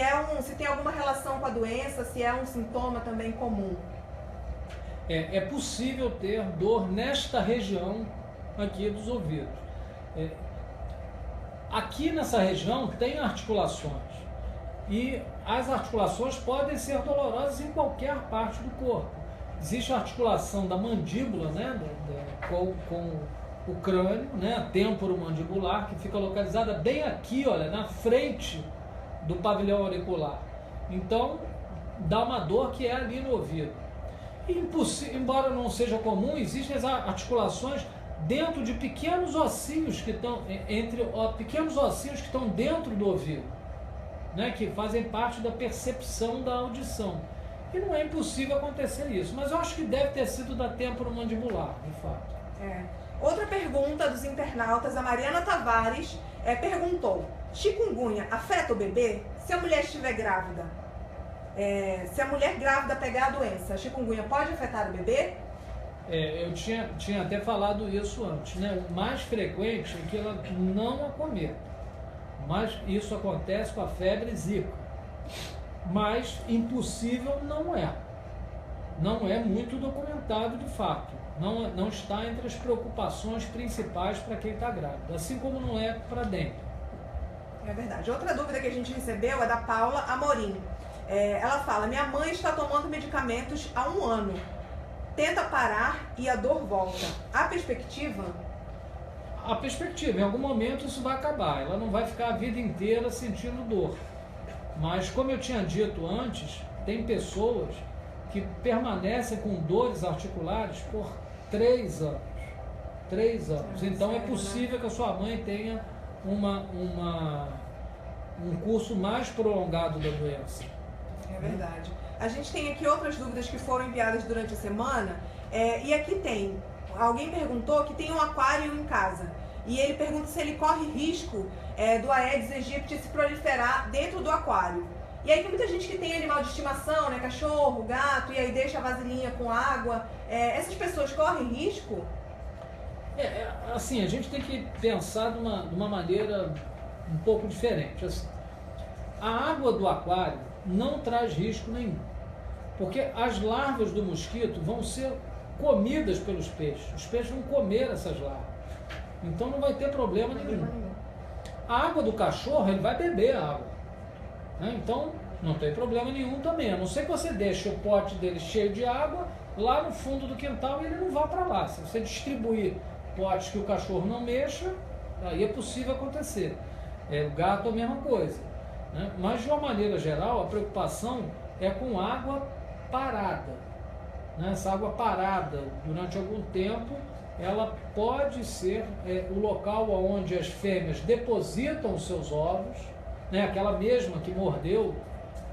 tem alguma relação com a doença, se é um sintoma também comum. É possível ter dor nesta região aqui dos ouvidos. Aqui nessa região tem articulações. E as articulações podem ser dolorosas em qualquer parte do corpo. Existe a articulação da mandíbula, né, com o crânio, né, a temporomandibular, que fica localizada bem aqui, olha, na frente do pavilhão auricular. Então, dá uma dor que é ali no ouvido. Embora não seja comum, existem as articulações dentro de pequenos ossinhos que estão dentro do ouvido, né, que fazem parte da percepção da audição. E não é impossível acontecer isso, mas eu acho que deve ter sido da temporomandibular, de fato. Outra pergunta dos internautas, a Mariana Tavares perguntou: chikungunya afeta o bebê se a mulher estiver grávida? Se a mulher grávida pegar a doença, a chikungunya pode afetar o bebê? Eu tinha até falado isso antes, né? O mais frequente é que ela não acometa. Mas isso acontece com a febre zika. Mas impossível não é. Não é muito documentado de fato. Não está entre as preocupações principais para quem está grávido. Assim como não é para dengue. É verdade. Outra dúvida que a gente recebeu é da Paula Amorim. Ela fala, minha mãe está tomando medicamentos há 1 ano. Tenta parar e a dor volta. Há perspectiva? A perspectiva, em algum momento isso vai acabar. Ela não vai ficar a vida inteira sentindo dor. Mas, como eu tinha dito antes, tem pessoas que permanecem com dores articulares por 3 anos. 3 anos. Então é possível que a sua mãe tenha um curso mais prolongado da doença. É verdade. A gente tem aqui outras dúvidas que foram enviadas durante a semana. E aqui tem, alguém perguntou que tem um aquário em casa. E ele pergunta se ele corre risco do Aedes aegypti se proliferar dentro do aquário. E aí tem muita gente que tem animal de estimação, né, cachorro, gato, e aí deixa a vasilhinha com água. Essas pessoas correm risco? Assim, a gente tem que pensar de uma maneira um pouco diferente. Assim, a água do aquário não traz risco nenhum, porque as larvas do mosquito vão ser comidas pelos peixes. Os peixes vão comer essas larvas. Então não vai ter problema nenhum. A água do cachorro, ele vai beber a água, né? Então não tem problema nenhum também. A não ser que você deixe o pote dele cheio de água lá no fundo do quintal e ele não vá para lá. Se você distribuir potes que o cachorro não mexa, aí é possível acontecer. O gato é a mesma coisa, né? Mas de uma maneira geral, a preocupação é com água parada, né? Essa água parada durante algum tempo, ela pode ser o local onde as fêmeas depositam os seus ovos, né? Aquela mesma que mordeu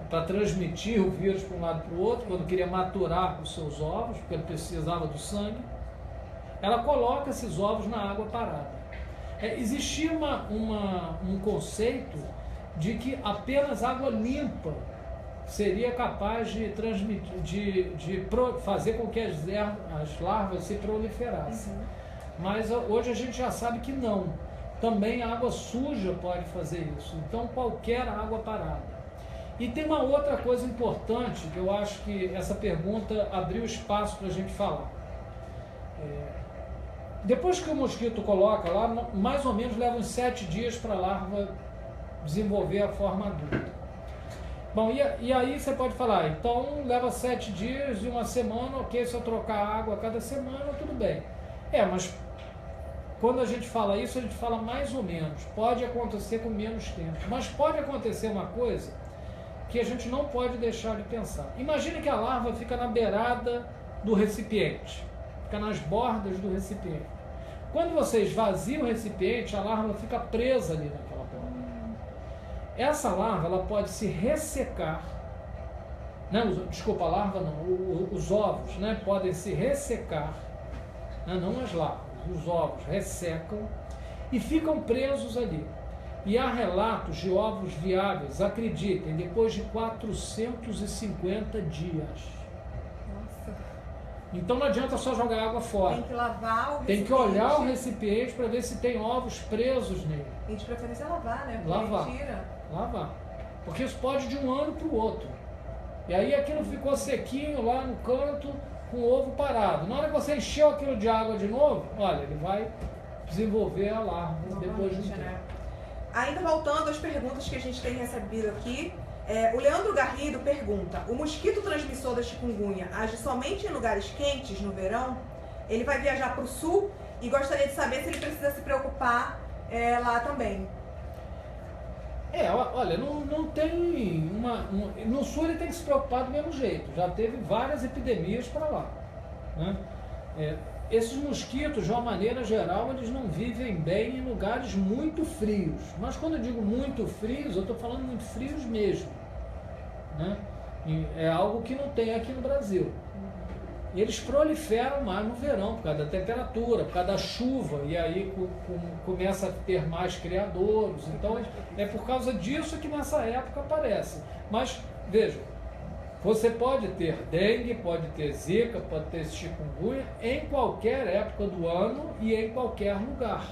para transmitir o vírus para um lado para o outro, quando queria maturar os seus ovos, porque ele precisava do sangue, ela coloca esses ovos na água parada. Existia um conceito de que apenas água limpa seria capaz de transmitir, fazer com que as larvas se proliferassem. Uhum. Mas hoje a gente já sabe que não. Também a água suja pode fazer isso. Então qualquer água parada. E tem uma outra coisa importante, que eu acho que essa pergunta abriu espaço para a gente falar. Depois que o mosquito coloca lá, mais ou menos leva uns 7 dias para a larva desenvolver a forma adulta. Bom, e aí você pode falar, então leva 7 dias e 1 semana, ok, se eu trocar água a cada semana, tudo bem. Mas quando a gente fala isso, a gente fala mais ou menos. Pode acontecer com menos tempo, mas pode acontecer uma coisa que a gente não pode deixar de pensar. Imagine que a larva fica na beirada do recipiente, fica nas bordas do recipiente. Quando você esvazia o recipiente, a larva fica presa ali naquela borda. Essa larva, ela pode se ressecar, né? Desculpa, a larva não, os ovos, né? Podem se ressecar, né? Não as larvas, os ovos ressecam e ficam presos ali. E há relatos de ovos viáveis, acreditem, depois de 450 dias. Então não adianta só jogar água fora. Tem que lavar o recipiente. Tem que olhar o recipiente para ver se tem ovos presos nele. E de preferência lavar, né? Lavar. Porque isso pode ir de um ano para o outro. E aí aquilo ficou sequinho lá no canto, com o ovo parado. Na hora que você encheu aquilo de água de novo, olha, ele vai desenvolver a larva depois de um tempo. Né? Ainda voltando às perguntas que a gente tem recebido aqui, o Leandro Garrido pergunta, o mosquito transmissor da chikungunya age somente em lugares quentes no verão? Ele vai viajar para o sul e gostaria de saber se ele precisa se preocupar lá também. Olha, não tem no sul ele tem que se preocupar do mesmo jeito, já teve várias epidemias para lá, né? Esses mosquitos, de uma maneira geral, eles não vivem bem em lugares muito frios. Mas quando eu digo muito frios, eu estou falando muito frios mesmo, né? É algo que não tem aqui no Brasil. E eles proliferam mais no verão, por causa da temperatura, por causa da chuva, e aí começa a ter mais criadouros. Então é por causa disso que nessa época aparece. Mas, veja, você pode ter dengue, pode ter zika, pode ter chikungunya em qualquer época do ano e em qualquer lugar.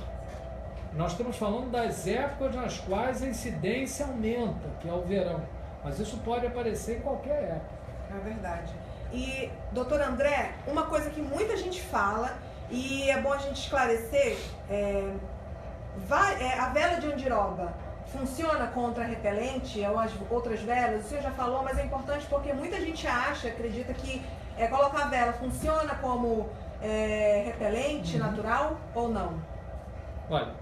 Nós estamos falando das épocas nas quais a incidência aumenta, que é o verão. Mas isso pode aparecer em qualquer época. É verdade. E, doutor André, uma coisa que muita gente fala, e é bom a gente esclarecer, a vela de andiroba funciona contra repelente ou as outras velas? O senhor já falou, mas é importante porque muita gente acredita que colocar a vela funciona como repelente natural ou não? Olha,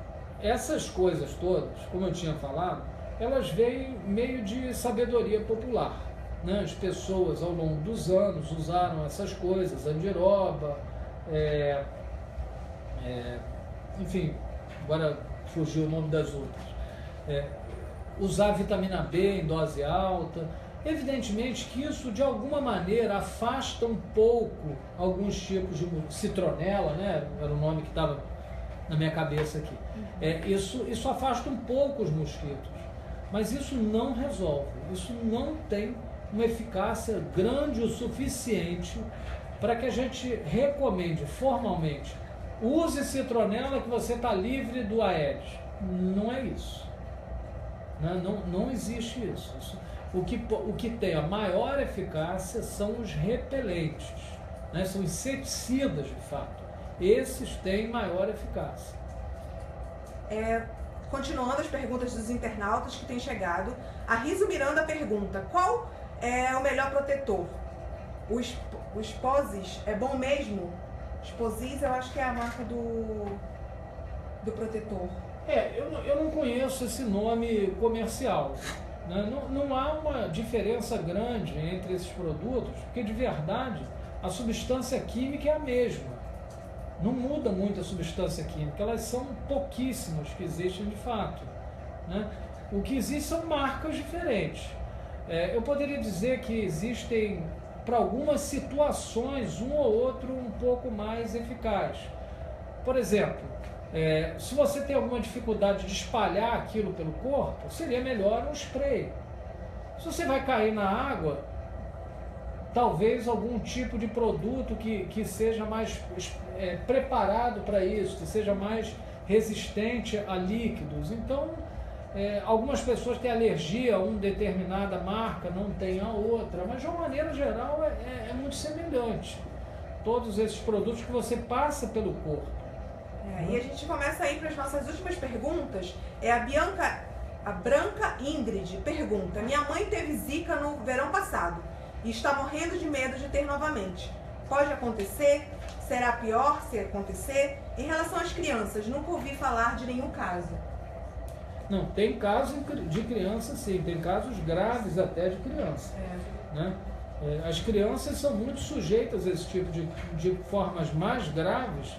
essas coisas todas, como eu tinha falado, elas vêm meio de sabedoria popular, né? As pessoas ao longo dos anos usaram essas coisas, andiroba, enfim, agora fugiu o nome das outras. Usar vitamina B em dose alta. Evidentemente que isso de alguma maneira afasta um pouco alguns tipos de citronela, né? Era o nome que estava na minha cabeça aqui. Isso afasta um pouco os mosquitos, mas isso não resolve, isso não tem uma eficácia grande o suficiente para que a gente recomende formalmente: use citronela que você está livre do Aedes. Não é isso. Não existe isso. O que tem a maior eficácia são os repelentes, né? São inseticidas de fato. Esses têm maior eficácia. Continuando as perguntas dos internautas que têm chegado, a Riso Miranda pergunta: qual é o melhor protetor? O Sposis é bom mesmo? Sposis eu acho que é a marca do protetor. Eu não conheço esse nome comercial, né? Não há uma diferença grande entre esses produtos, porque de verdade a substância química é a mesma. Não muda muito a substância química, elas são pouquíssimas que existem de fato, né? O que existe são marcas diferentes. Eu poderia dizer que existem, para algumas situações, um ou outro um pouco mais eficaz. Por exemplo, se você tem alguma dificuldade de espalhar aquilo pelo corpo, seria melhor um spray. Se você vai cair na água, talvez algum tipo de produto que seja mais preparado para isso, que seja mais resistente a líquidos. Então, algumas pessoas têm alergia a uma determinada marca, não tem a outra, mas de uma maneira geral é muito semelhante. Todos esses produtos que você passa pelo corpo. E a gente começa aí para as nossas últimas perguntas. A Branca Ingrid pergunta: minha mãe teve zika no verão passado e está morrendo de medo de ter novamente. Pode acontecer? Será pior se acontecer? Em relação às crianças, nunca ouvi falar de nenhum caso. Não, tem casos de criança sim, tem casos graves até de criança. Né? As crianças são muito sujeitas a esse tipo de formas mais graves,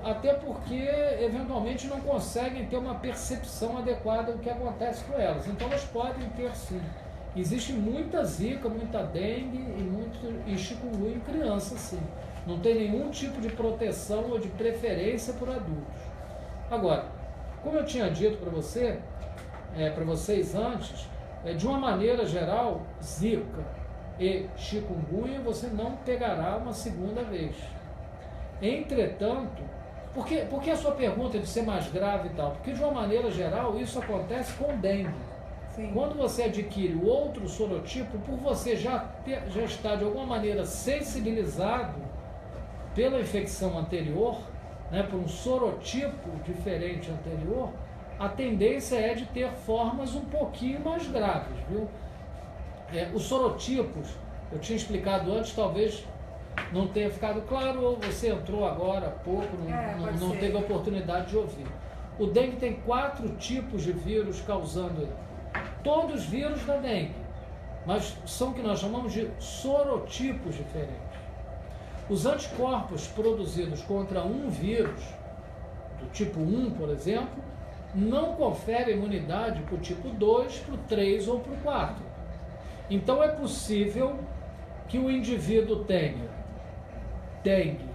até porque eventualmente não conseguem ter uma percepção adequada do que acontece com elas. Então elas podem ter sim. Existe muita zika, muita dengue e chikungunya em criança, sim. Não tem nenhum tipo de proteção ou de preferência por adultos. Agora, como eu tinha dito para vocês antes, de uma maneira geral, zika e chikungunya você não pegará uma segunda vez. Entretanto, por que a sua pergunta de ser mais grave e tal? Porque de uma maneira geral isso acontece com dengue. Sim. Quando você adquire o outro sorotipo, por você já estar de alguma maneira sensibilizado pela infecção anterior, né, por um sorotipo diferente anterior, a tendência é de ter formas um pouquinho mais graves, viu? Os sorotipos, eu tinha explicado antes, talvez não tenha ficado claro, ou você entrou agora há pouco, não teve a oportunidade de ouvir. O dengue tem 4 tipos de vírus causando ele. Todos vírus da dengue, mas são o que nós chamamos de sorotipos diferentes. Os anticorpos produzidos contra um vírus, do tipo 1, por exemplo, não conferem imunidade para o tipo 2, para o 3 ou para o 4. Então é possível que o indivíduo tenha dengue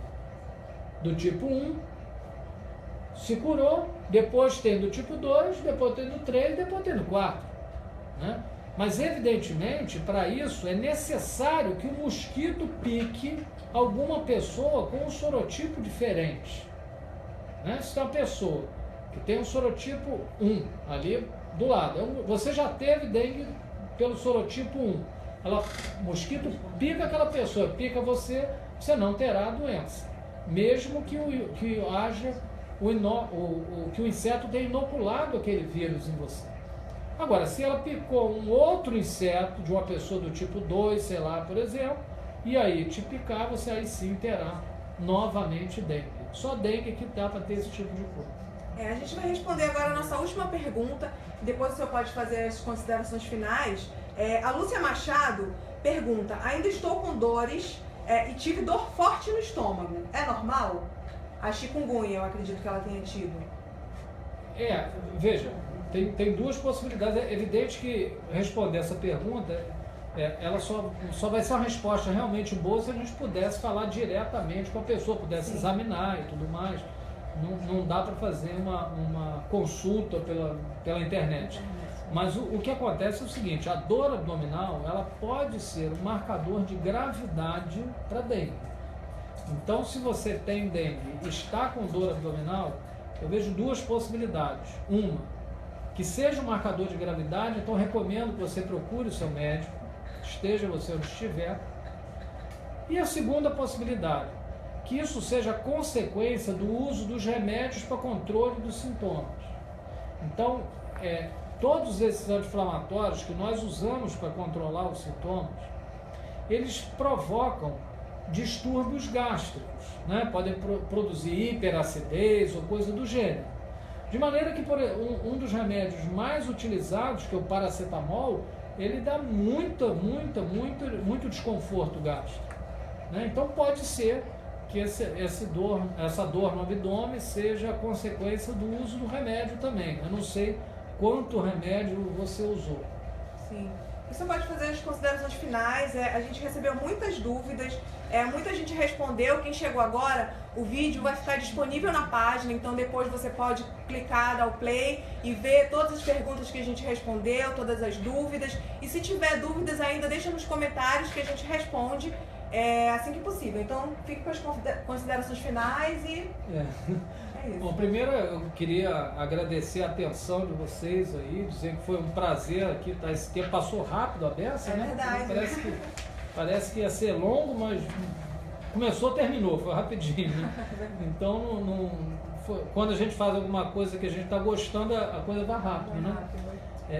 do tipo 1, se curou, depois tem do tipo 2, depois tem do 3, depois tem do 4. Né? Mas evidentemente, para isso é necessário que o mosquito pique alguma pessoa com um sorotipo diferente. Né? Se tem uma pessoa que tem um sorotipo 1 ali do lado, você já teve dengue pelo sorotipo 1, o mosquito pica aquela pessoa, pica você não terá a doença, mesmo que haja que o inseto tenha inoculado aquele vírus em você. Agora, se ela picou um outro inseto de uma pessoa do tipo 2, sei lá, por exemplo, e aí te picar, você aí sim terá novamente dengue. Só dengue que dá para ter esse tipo de coisa. A gente vai responder agora a nossa última pergunta, depois o senhor pode fazer as considerações finais. A Lúcia Machado pergunta: ainda estou com dores e tive dor forte no estômago. É normal? A chikungunya, eu acredito que ela tenha tido. Veja, tem duas possibilidades. É evidente que responder essa pergunta, ela só vai ser uma resposta realmente boa se a gente pudesse falar diretamente com a pessoa, pudesse examinar e tudo mais. Não dá para fazer uma consulta pela internet. Mas o que acontece é o seguinte: a dor abdominal ela pode ser um marcador de gravidade para dengue. Então, se você tem dengue e está com dor abdominal, eu vejo duas possibilidades. Uma, que seja um marcador de gravidade, então recomendo que você procure o seu médico, esteja você onde estiver. E a segunda possibilidade, que isso seja consequência do uso dos remédios para controle dos sintomas. Então, todos esses anti-inflamatórios que nós usamos para controlar os sintomas, eles provocam distúrbios gástricos, né? Podem produzir hiperacidez ou coisa do gênero. De maneira que um dos remédios mais utilizados, que é o paracetamol, ele dá muito desconforto gástrico, né? Então pode ser que essa dor no abdômen seja consequência do uso do remédio também. Eu não sei quanto remédio você usou. Sim. Você pode fazer as considerações finais. A gente recebeu muitas dúvidas, muita gente respondeu. Quem chegou agora, o vídeo vai ficar disponível na página, então depois você pode clicar, dar o play e ver todas as perguntas que a gente respondeu, todas as dúvidas. E se tiver dúvidas ainda, deixa nos comentários que a gente responde assim que possível. Então fique com as considerações finais e é isso. Bom, primeiro eu queria agradecer a atenção de vocês aí, dizer que foi um prazer aqui, esse tempo passou rápido a beça, né? Verdade. Parece que ia ser longo, mas começou, terminou, foi rapidinho, né? Então quando a gente faz alguma coisa que a gente está gostando, a coisa vai rápido, né?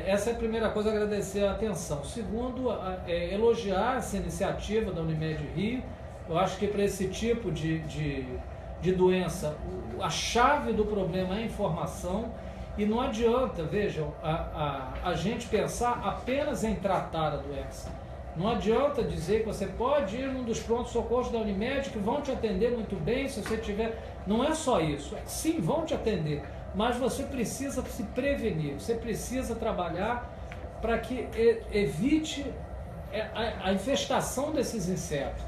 Essa é a primeira coisa, agradecer a atenção. Segundo, elogiar essa iniciativa da Unimed Rio. Eu acho que para esse tipo de doença, a chave do problema é a informação, e não adianta, vejam, a gente pensar apenas em tratar a doença. Não adianta dizer que você pode ir num dos prontos-socorros da Unimed que vão te atender muito bem se você tiver... Não é só isso. Sim, vão te atender, mas você precisa se prevenir, você precisa trabalhar para que evite a infestação desses insetos,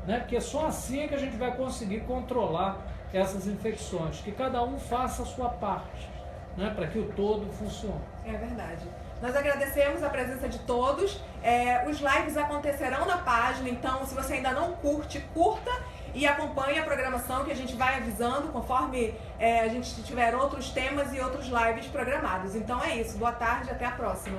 né? Porque só assim é que a gente vai conseguir controlar essas infecções, que cada um faça a sua parte, né? Para que o todo funcione. É verdade. Nós agradecemos a presença de todos. Os lives acontecerão na página, então se você ainda não curte, curta e acompanhe a programação que a gente vai avisando conforme a gente tiver outros temas e outros lives programados. Então é isso. Boa tarde, até a próxima.